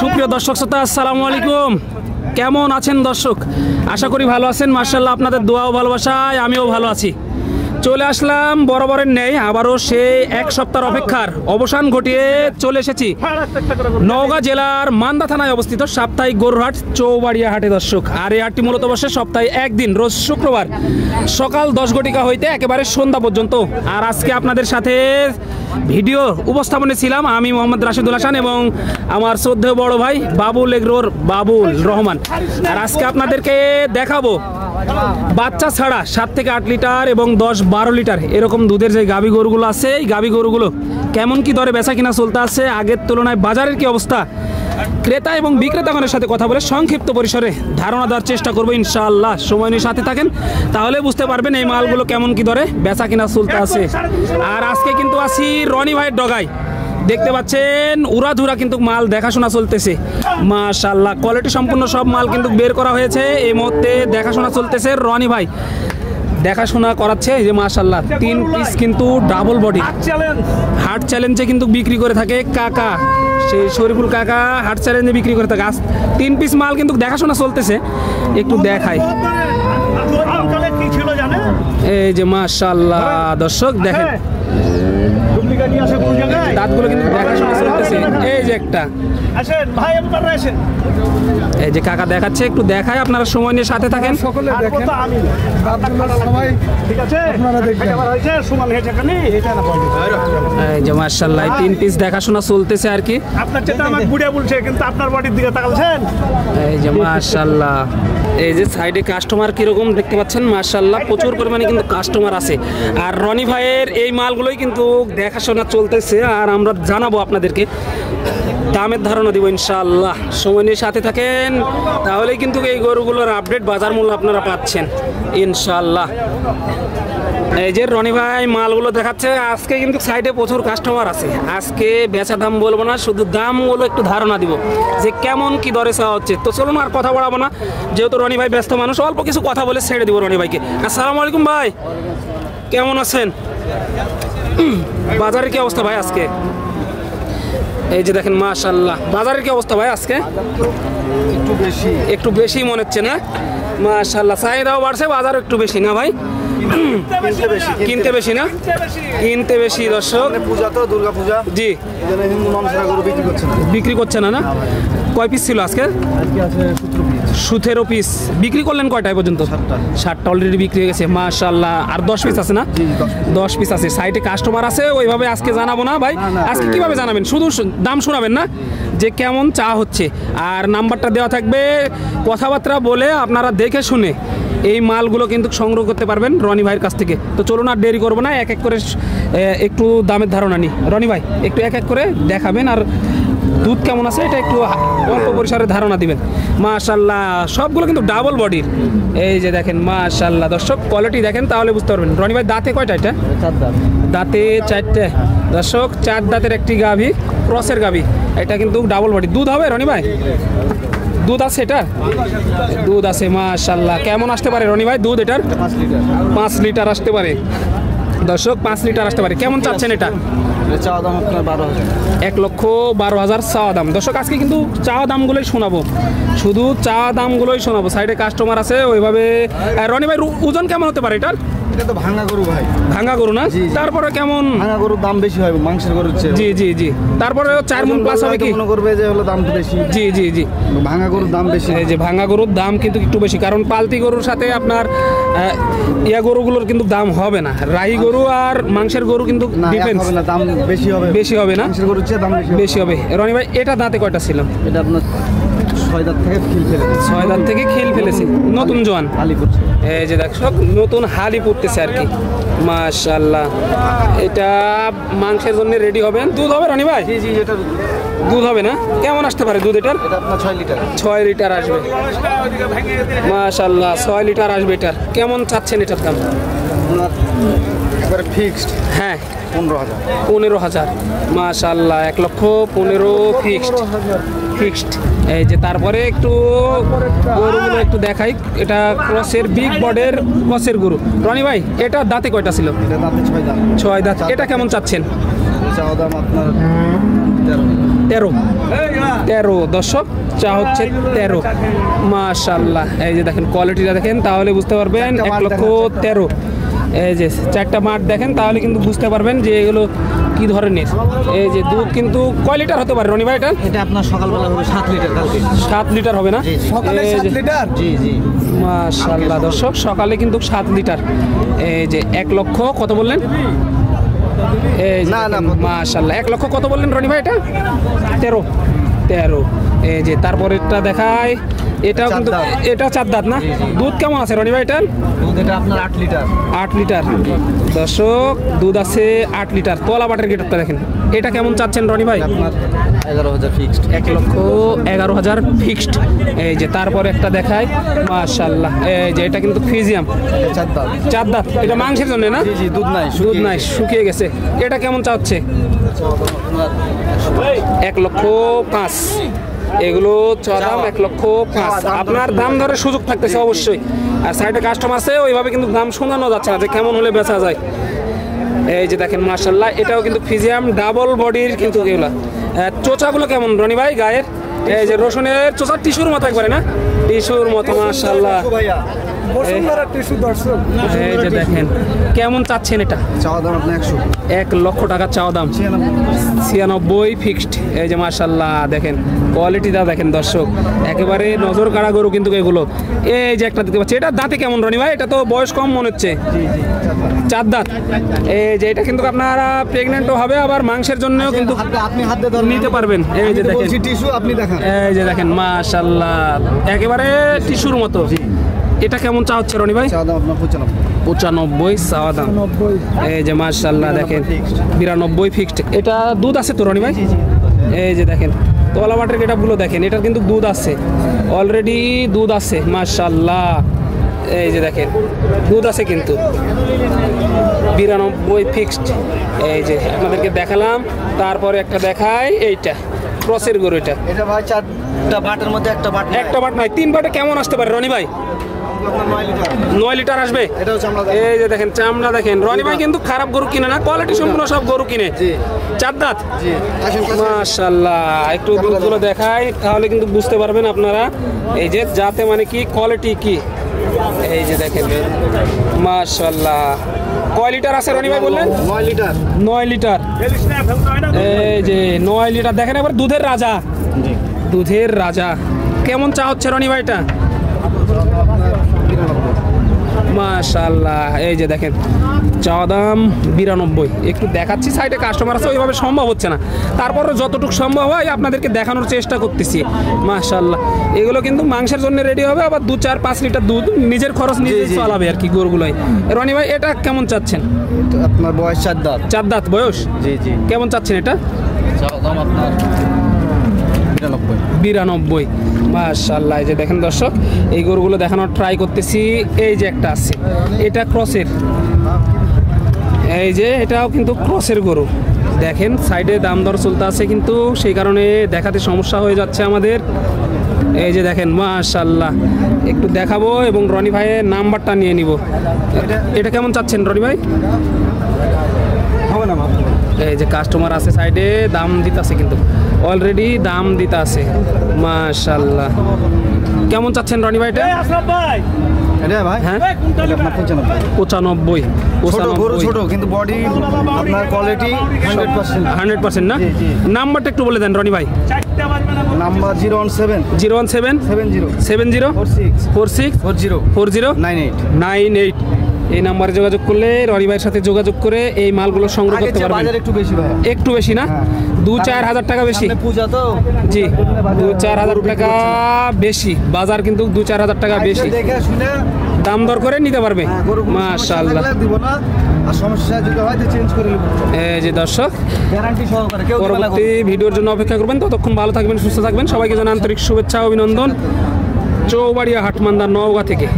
সুপ্রিয় দর্শক শ্রোতা, আসসালামু আলাইকুম। কেমন আছেন দর্শক? আশা করি ভালো আছেন। মাশাআল্লাহ, আপনাদের দোয়া ও ভালোবাসায় আমিও ভালো আছি। চলে আসলাম বরাবরের নেই, আবারও সেই এক সপ্তাহের অপেক্ষার অবসান ঘটিয়ে চলে এসেছি নওগাঁ জেলার মান্দা থানায় অবস্থিত সাপ্তাহিক গরুর হাট চৌবাড়িয়া হাটে দর্শক। আর এই হাটটি মূলত বসে সপ্তাহে একদিন, রোজ শুক্রবার সকাল 10 ঘটিকা হইতে একেবারে সন্ধ্যা পর্যন্ত। আর আজকে আপনাদের সাথে ভিডিও উপস্থাপনে ছিলাম আমি মোহাম্মদ রাশিদুল হাসান এবং আমার শ্রদ্ধেয় বড় ভাই বাবুল এগ্রোর বাবুল রহমান। আর আজকে আপনাদেরকে দেখাবো বাচ্চা ছাড়া 7 থেকে 8 লিটার এবং 10-12 লিটার এরকম দুধের যে গাভী গরুগুলো আছে, এই গাভী গরুগুলো কেমন কি দরে বেচা কিনা চলতে আছে, আগের তুলনায় বাজারের কি অবস্থা, ক্রেতা এবং বিক্রেতাগণের সাথে কথা বলে সংক্ষিপ্ত পরিসরে ধারণা দেওয়ার চেষ্টা করবো ইনশাআল্লাহ। সময় নিয়ে সাথে থাকেন, তাহলে বুঝতে পারবেন এই মালগুলো কেমন কি দরে বেচা কিনা চলতে আছে। আর আজকে কিন্তু আছি রনি ভাইয়ের ডগায়, দেখতে পাচ্ছেন উড়াধুরা কিন্তু মাল দেখাশোনা চলতেছে। মাশাআল্লাহ, কোয়ালিটি সম্পূর্ণ সব মাল কিন্তু বের করা হয়েছে। এই মুহূর্তে দেখাশোনা চলতেছে, রনি ভাই দেখাশোনা করাচ্ছে। এই যে মাশাআল্লাহ 3 পিস কিন্তু ডাবল বডি হাট চ্যালেঞ্জে কিন্তু বিক্রি করে থাকে কাকা, সেই শরীফুল কাকা হাট চ্যালেঞ্জে বিক্রি করে থাকে। আজ 3 পিস মাল কিন্তু দেখাশোনা চলতেছে, একটু দেখাই। এই যে মাশাআল্লাহ দর্শক দেখেন দাঁতগুলো কিন্তু দেখাশোনা চলতেছে। এই যে একটা, এই যে কাকা দেখাচ্ছে, একটু দেখায়, আপনারা সময় নিয়ে সাথে থাকেন। এই যে মাশাআল্লাহ 3 পিস দেখাশোনা চলতেছে আর কি। এই যে মাশাআল্লাহ, এই যে সাইডে কাস্টমার কিরকম দেখতে পাচ্ছেন, মাশাআল্লাহ প্রচুর পরিমাণে কিন্তু কাস্টমার আছে। আর রনি ভাইয়ের এই মালগুলোই কিন্তু দেখাশোনা চলতেছে, আর আমরা জানাবো আপনাদেরকে, দামের ধারণা দিব ইনশাআল্লাহ। সময় নিয়ে সাথে থাকেন, তাহলেই কিন্তু এই গরুগুলোর আপডেট বাজার মূল্য আপনারা পাচ্ছেন ইনশাআল্লাহ। এই যে রনি ভাই মালগুলো দেখাচ্ছে। আজকে কিন্তু সাইডে প্রচুর কাস্টমার আছে। আজকে বেচা দাম বলবো না, শুধু দামগুলো একটু ধারণা দিব যে কেমন কি দরে চাওয়া হচ্ছে। তো চলুন আর কথা বাড়াবো না, যেহেতু রনি ভাই ব্যস্ত মানুষ, অল্প কিছু কথা বলে ছেড়ে দিব রনি ভাইকে। আসসালামু আলাইকুম ভাই, কেমন আছেন? বাজারের কি অবস্থা ভাই আজকে? এই যে দেখেন মাশাআল্লাহ, বাজারের কি অবস্থা ভাই আজকে? একটু বেশি মনে হচ্ছে না? মাশাআল্লাহ, চাহিদাও বাড়ছে, বাজার একটু বেশি না ভাই? কিনতে বেশি না? কিনতে বেশি দর্শক। পূজা তো দুর্গা পূজা, জি, বিক্রি করছে না। না, কয় পিস ছিল আজকে? 17 পিস বিক্রি করলেন। কয়টায় পর্যন্ত? 7টা অলরেডি বিক্রি হয়ে গেছে মাশাআল্লাহ। আর 10 পিস আছে না? 10 পিস আছে। সাইডে কাস্টমার আছে, ওইভাবে আজকে জানাবো না ভাই। আজকে কিভাবে জানাবেন? শুধু দাম শোনাবেন না, যে কেমন চা হচ্ছে। আর নাম্বারটা দেওয়া থাকবে, কথাবার্তা বলে আপনারা দেখে শুনে এই মালগুলো কিন্তু সংগ্রহ করতে পারবেন রনি ভাইয়ের কাছ থেকে। তো চলুন আর দেরি করবো না, এক এক করে একটু দামের ধারণা নিই। রনি ভাই একটু এক এক করে দেখাবেন, আর দুধ কেমন আছে এটা একটু অল্প পরিসরে ধারণা দিবেন। মাশাআল্লাহ সবগুলো কিন্তু ডাবল বডির। এই যে দেখেন মাশাআল্লাহ দর্শক, কোয়ালিটি দেখেন তাহলে বুঝতে পারবেন। রনি ভাই দাঁতে কয়টা? এটা 4 দাঁত। দাঁতে 4টে দর্শক, 4 দাঁতের একটি গাভী, ক্রসের গাভী। এটা কিন্তু ডাবল বডি। দুধ হবে রনি ভাই? দুধ আছে এটা? দুধ আছে মাশাআল্লাহ। কেমন আসতে পারে রনি ভাই দুধ এটার? 5 লিটার আসতে পারে দর্শক, 5 লিটার আসতে পারে। কেমন চাচ্ছেন এটা? চাওয়া দাম আপনার 12,000। 1,12,000 চাওয়া দাম দর্শক। আজকে কিন্তু চাওয়া দামগুলোই শোনাবো, শুধু চাওয়া দামগুলোই শোনাবো। সাইডে কাস্টমার আছে ওইভাবে। রনি ভাই ওজন কেমন হতে পারে এটার? এটা তো ভাঙা গরু ভাই। ভাঙা গরু না? তারপরে কেমন? ভাঙা গরুর দাম বেশি হয় মাংসের গরুর চেয়ে। জি জি জি। তারপরে 4 মণ প্লাস হবে কি? মনে করবে যে হলো দাম বেশি। জি জি জি। ভাঙা গরুর দাম বেশি। এই যে ভাঙা গরুর দাম কিন্তু একটু বেশি, কারণ পালতি গরুর সাথে আপনার ইয়া গরুগুলোর কিন্তু দাম হবে না। রাহি গরু আর মাংসের গরু কিন্তু ডিফারেন্স, দাম বেশি হবে। বেশি হবে না? মাংসের গরুর চেয়ে দাম বেশি হবে। রনি ভাই এটা দাঁতে কয়টা ছিল? এটা আপনার 6 দাঁত থেকে খিল ফেলেছে। 6 দাঁত থেকে খিল ফেলেছে, নতুন জোয়ান হালি পড়ছে। এই যে দর্শক নতুন হালি পড়তেছে আর কি মাশাআল্লাহ। এটা মাংসের জন্য রেডি হবে। দুধ হবে রনি ভাই? জি জি, এটা দুধ হবে না? কেমন আসতে পারে দুধ এটার? এটা আপনার 6 লিটার। 6 লিটার আসবে মাশাআল্লাহ, 6 লিটার আসবে এটার। কেমন চাচ্ছেন এটার দাম? একবারে ফিক্সড। হ্যাঁ 15,000। মাশাআল্লাহ, 1,15,000 ফিক্সড। এই যে তারপরে একটু গরুগুলো একটু দেখাই। এটা ক্রসের বিগ বডের ক্রসের গরু। রনি ভাই এটা দাঁতে কয়টা ছিল? এটা দাঁতে 6 দাঁত। 6 দাঁত। এটা কেমন চাচ্ছেন? চাওয়া দাম আপনার 13,000। 13 দর্শক চা হচ্ছে 13। মাশাআল্লাহ, এই যে দেখেন কোয়ালিটিটা দেখেন তাহলে বুঝতে পারবেন। 1,13,000। এই যে চারটা মাঠ দেখেন তাহলে কিন্তু বুঝতে পারবেন যে এগুলো কি ধরনের। এই যে দুধ কিন্তু কয় লিটার হতে পারে রনি ভাই এটা? এটা আপনার সকালবেলা হবে 7 লিটার, কালকে 7 লিটার হবে না? সকালে এই 7 যে, লিটার। জি জি। মাশাআল্লাহ দর্শক সকালে কিন্তু 7 লিটার। এই যে 1 লক্ষ কত বললেন? এই যে না, মাশাআল্লাহ 1 লক্ষ কত বললেন রনি ভাই এটা? 13। এই যে তারপরেরটা দেখায়, এটাও কিন্তু এটা 4 দাঁত না? দুধ কেমন আছে রনি ভাই এটার? দুধ এটা আপনার 8 লিটার। 8 লিটার দর্শক দুধ আছে 8 লিটার। তলা বাটের গেটটা দেখেন, এটা কেমন চাচ্ছেন রনি ভাই? আপনার 11,000 ফিক্সড। 1,11,000 ফিক্সড। এই যে তারপরে একটা দেখায়, মাশাআল্লাহ এই যে এটা কিন্তু ফিজিয়াম 4 দাঁত। 4 দাঁত। এটা মাংসের জন্য না? জি জি, দুধ নাই, দুধ নাই, শুকিয়ে গেছে। এটা কেমন চাচ্ছে? 1,05,000। এগুলো দাম 1,05,000। আপনার দাম ধরে সুযোগ থাকতেছে অবশ্যই। আর সাইডে কাস্টমার আছে, ওইভাবে কিন্তু দাম শোনানো যাচ্ছে না যে কেমন হলে বেচা যায়। এই যে দেখেন মাশাআল্লাহ এটাও কিন্তু ফিজিয়াম ডাবল বডির কিন্তু এগুলা। চোচাগুলো কেমন রনি ভাই গায়ের? এই যে রসুনের চোচা টিস্যুর মতো একবারে না? টিস্যুর মতো মাশাআল্লাহ। এই যে দেখেন কেমন চাচ্ছেন এটা? চাওয়া দাম আপনার 100। 1 লক্ষ টাকা চাওয়া দাম। 96 ফিক্সড। এই যে মাশাআল্লাহ দেখেন কোয়ালিটিটা দেখেন দর্শক, একেবারে নজর কাড়া গরু কিন্তু এগুলো। এই যে একটা দেখতে পাচ্ছি, এটা দাঁতে কেমন রনি ভাই? এটা তো বয়স কম মনে হচ্ছে। 4 দাঁত। এই যে এটা কিন্তু আপনারা প্রেগনেন্টও হবে, আবার মাংসের জন্যও কিন্তু আপনি হাত দিয়ে ধরুন, নিতে পারবেন। এই যে দেখেন টিস্যু আপনি দেখান। এই যে দেখেন মাশাআল্লাহ একেবারে টিস্যুর মতো। এটা কেমন চা হচ্ছে রনি ভাই? চাওয়া দাম আপনার 95 চাওয়া দাম। এই যে মাশাআল্লাহ দেখেন 92 ফিক্সড। এটা দুধ আছে তো রনি ভাই? এই যে দেখেন তলা বাটের গেটআপগুলো দেখেন, এটার কিন্তু দুধ আছে, অলরেডি দুধ আছে মাশাআল্লাহ। এই যে দেখেন দুধ আছে কিন্তু 92 ফিক্সড। এই যে আপনাদেরকে দেখালাম, তারপরে একটা দেখাই এইটা ক্রসের গরু। এটা ভাই 4টা বাটের মধ্যে একটা বাট। একটা বাট নয়, 3 বাটে কেমন আসতে পারে রনি ভাই? 9 লিটার আসবে। এটাও চামড়া। এই যে দেখেন চামড়া দেখেন, রনি ভাই কিন্তু খারাপ গরু কিনে না, কোয়ালিটি সম্পূর্ণ সব গরু কিনে। 4 দাঁত। জি। মাশাআল্লাহ একটু দুধগুলো দেখাই তাহলে কিন্তু বুঝতে পারবেন আপনারা এই যে যাতে মানে কি কোয়ালিটি কি। এই যে দেখেন মাশাআল্লাহ কয় লিটার আছে রনি ভাই বললেন? 9 লিটার। 9 লিটার। এই যে 9 লিটার দেখেন, এবার দুধের রাজা। দুধের রাজা। কেমন চা হচ্ছে রনি ভাই এটা? মাশাআল্লাহ এই যে দেখেন চাওয়া দাম 92। একটু দেখাচ্ছি, সাইডে কাস্টমার আছে, ওইভাবে সম্ভব হচ্ছে না, তারপরও যতটুকু সম্ভব হয় আপনাদেরকে দেখানোর চেষ্টা করতেছি। মাশাআল্লাহ এগুলো কিন্তু মাংসের জন্য রেডি হবে, আবার 2-4-5 লিটার দুধ নিজের খরচ নিজে চালাবে আর কি গরুগুলোই। রনি ভাই এটা কেমন চাচ্ছেন? আপনার বয়স 4 দাঁত। 4 দাঁত বয়স। জি জি। কেমন চাচ্ছেন এটা? চাওয়া দাম আপনার 92। মাশাআল্লাহ এই যে দেখেন দর্শক এই গরুগুলো দেখানোর ট্রাই করতেছি। এই যে একটা আছে, এটা ক্রসের। এই যে এটাও কিন্তু ক্রসের গরু। দেখেন সাইডে দাম দর চলতে আছে কিন্তু সেই কারণে দেখাতে সমস্যা হয়ে যাচ্ছে আমাদের। এই যে দেখেন মাশাআল্লাহ একটু দেখাবো এবং রনি ভাইয়ের নাম্বারটা নিয়ে নিব। এটা কেমন চাচ্ছেন রনি ভাই? হবে না। এই যে কাস্টমার আছে সাইডে, দাম দিতে আছে কিন্তু অলরেডি দাম দিতে আছে। মাশাআল্লাহ কেমন চাচ্ছেন রনি ভাই এটা? এটা ভাই হ্যাঁ এটা আপনার 95। 95 ছোট কিন্তু বডি আপনার কোয়ালিটি 100% না? নাম্বারটা একটু বলে দেন রনি ভাই। নাম্বার 017 017 70 70 46 40 40 98। এই নাম্বারে যোগাযোগ করলে রনি ভাইয়ের সাথে যোগাযোগ করে এই মালগুলো সংগ্রহ করতে পারবেন। বাজার একটু বেশি ভাই, একটু বেশি না? 2-4 হাজার টাকা বেশি। পূজা তো জি 2-4 হাজার টাকা বেশি, বাজার কিন্তু 2-4 হাজার টাকা বেশি। দেখে শুনে দাম দর করে নিতে পারবে। মাশাআল্লাহ দিব না, আর সমস্যা যদি হয় তো চেঞ্জ করে নেব। এই যে দর্শক গ্যারান্টি সহকারে কেউ দিবে না। পরবর্তী ভিডিওর জন্য অপেক্ষা করবেন, ততক্ষণ ভালো থাকবেন, সুস্থ থাকবেন। সবাইকে জানাই আন্তরিক শুভেচ্ছা ও অভিনন্দন। চৌবাড়িয়া হাটমান্দা নওগাঁ থেকে।